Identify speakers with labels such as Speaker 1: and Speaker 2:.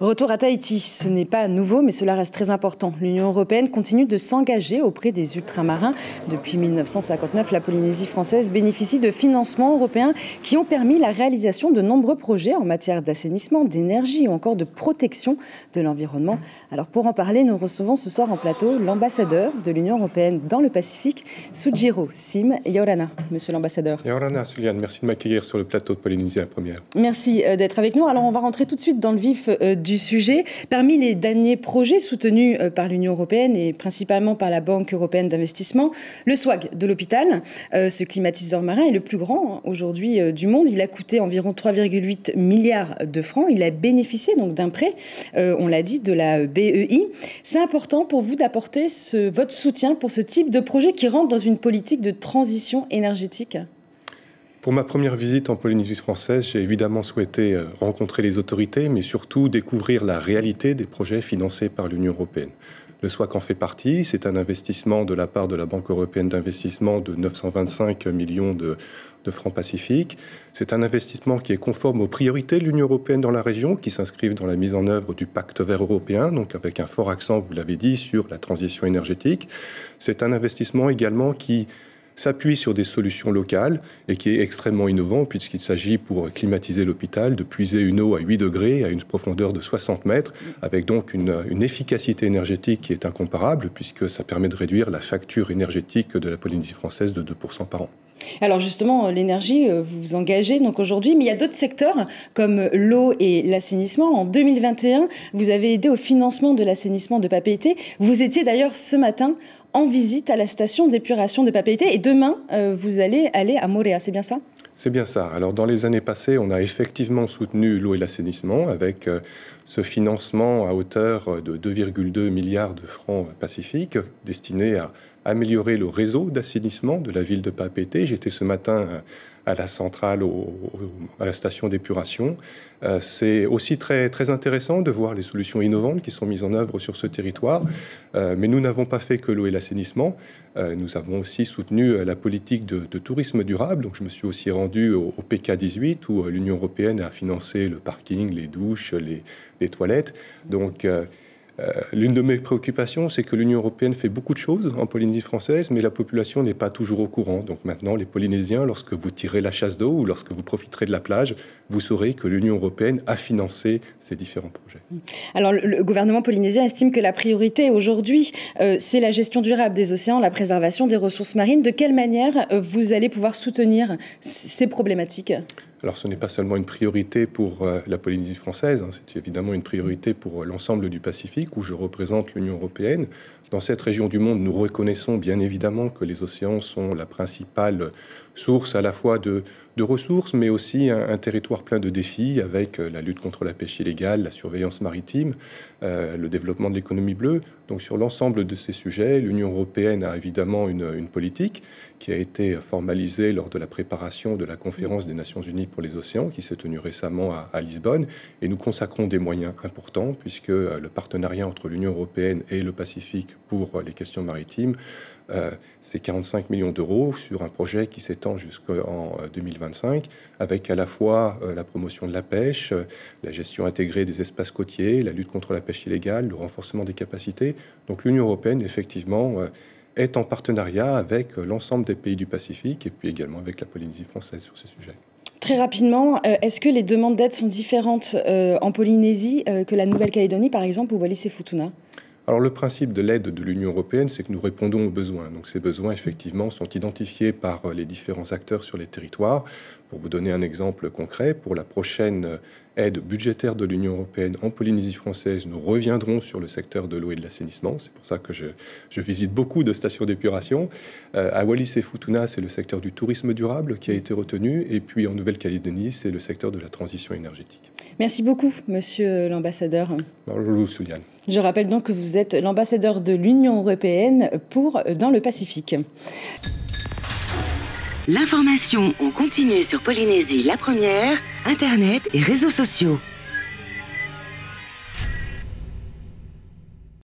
Speaker 1: Retour à Tahiti, ce n'est pas nouveau, mais cela reste très important. L'Union européenne continue de s'engager auprès des ultramarins. Depuis 1959, la Polynésie française bénéficie de financements européens qui ont permis la réalisation de nombreux projets en matière d'assainissement, d'énergie ou encore de protection de l'environnement. Alors pour en parler, nous recevons ce soir en plateau l'ambassadeur de l'Union européenne dans le Pacifique, Sujiro Sim Yaurana. Monsieur l'ambassadeur.
Speaker 2: Yaurana, Suliane, merci de m'accueillir sur le plateau de Polynésie la première.
Speaker 1: Merci d'être avec nous. Alors on va rentrer tout de suite dans le vif du sujet. Parmi les derniers projets soutenus par l'Union européenne et principalement par la Banque européenne d'investissement, le SWAG de l'hôpital, ce climatiseur marin est le plus grand aujourd'hui du monde. Il a coûté environ 3,8 milliards de francs. Il a bénéficié donc d'un prêt, on l'a dit, de la BEI. C'est important pour vous d'apporter votre soutien pour ce type de projet qui rentre dans une politique de transition énergétique ?
Speaker 2: Pour ma première visite en Polynésie française, j'ai évidemment souhaité rencontrer les autorités, mais surtout découvrir la réalité des projets financés par l'Union européenne. Le SWAC en fait partie. C'est un investissement de la part de la Banque européenne d'investissement de 925 millions de francs pacifiques. C'est un investissement qui est conforme aux priorités de l'Union européenne dans la région, qui s'inscrivent dans la mise en œuvre du pacte vert européen, donc avec un fort accent, vous l'avez dit, sur la transition énergétique. C'est un investissement également qui s'appuie sur des solutions locales et qui est extrêmement innovant puisqu'il s'agit pour climatiser l'hôpital de puiser une eau à 8 degrés à une profondeur de 60 mètres avec donc une efficacité énergétique qui est incomparable puisque ça permet de réduire la facture énergétique de la Polynésie française de 2% par an.
Speaker 1: Alors justement, l'énergie, vous vous engagez donc aujourd'hui, mais il y a d'autres secteurs comme l'eau et l'assainissement. En 2021, vous avez aidé au financement de l'assainissement de Papeete. Vous étiez d'ailleurs ce matin en visite à la station d'épuration de Papeete et demain, vous allez aller à Moorea, c'est bien ça ?
Speaker 2: C'est bien ça. Alors dans les années passées, on a effectivement soutenu l'eau et l'assainissement avec ce financement à hauteur de 2,2 milliards de francs pacifiques destiné à améliorer le réseau d'assainissement de la ville de Papeete. J'étais ce matin à la centrale, à la station d'épuration. C'est aussi très, très intéressant de voir les solutions innovantes qui sont mises en œuvre sur ce territoire. Mais nous n'avons pas fait que l'eau et l'assainissement. Nous avons aussi soutenu la politique de tourisme durable. Donc je me suis aussi rendu au PK18 où l'Union européenne a financé le parking, les douches, les toilettes. Donc l'une de mes préoccupations, c'est que l'Union européenne fait beaucoup de choses en Polynésie française, mais la population n'est pas toujours au courant. Donc maintenant, les Polynésiens, lorsque vous tirez la chasse d'eau ou lorsque vous profiterez de la plage, vous saurez que l'Union européenne a financé ces différents projets.
Speaker 1: Alors le gouvernement polynésien estime que la priorité aujourd'hui, c'est la gestion durable des océans, la préservation des ressources marines. De quelle manière vous allez pouvoir soutenir ces problématiques ?
Speaker 2: Alors ce n'est pas seulement une priorité pour la Polynésie française, c'est évidemment une priorité pour l'ensemble du Pacifique où je représente l'Union européenne. Dans cette région du monde, nous reconnaissons bien évidemment que les océans sont la principale source à la fois de ressources, mais aussi un territoire plein de défis avec la lutte contre la pêche illégale, la surveillance maritime, le développement de l'économie bleue. Donc sur l'ensemble de ces sujets, l'Union européenne a évidemment une politique qui a été formalisée lors de la préparation de la conférence des Nations Unies pour les océans qui s'est tenue récemment à Lisbonne. Et nous consacrons des moyens importants puisque le partenariat entre l'Union européenne et le Pacifique pour les questions maritimes, c'est 45 millions d'euros sur un projet qui s'étend jusqu'en 2025, avec à la fois la promotion de la pêche, la gestion intégrée des espaces côtiers, la lutte contre la pêche illégale, le renforcement des capacités. Donc l'Union européenne, effectivement, est en partenariat avec l'ensemble des pays du Pacifique et puis également avec la Polynésie française sur ces sujets.
Speaker 1: Très rapidement, est-ce que les demandes d'aide sont différentes en Polynésie que la Nouvelle-Calédonie, par exemple, ou Wallis et Futuna ?
Speaker 2: Alors le principe de l'aide de l'Union européenne, c'est que nous répondons aux besoins. Donc ces besoins, effectivement, sont identifiés par les différents acteurs sur les territoires. Pour vous donner un exemple concret, pour la prochaine aide budgétaire de l'Union européenne en Polynésie française, nous reviendrons sur le secteur de l'eau et de l'assainissement. C'est pour ça que je visite beaucoup de stations d'épuration. À Wallis et Futuna, c'est le secteur du tourisme durable qui a été retenu. Et puis en Nouvelle-Calédonie, c'est le secteur de la transition énergétique.
Speaker 1: Merci beaucoup, monsieur l'ambassadeur.
Speaker 2: Bonjour, Souliane.
Speaker 1: Je rappelle donc que vous êtes l'ambassadeur de l'Union européenne dans le Pacifique.
Speaker 3: L'information en continu sur Polynésie la première, Internet et réseaux sociaux.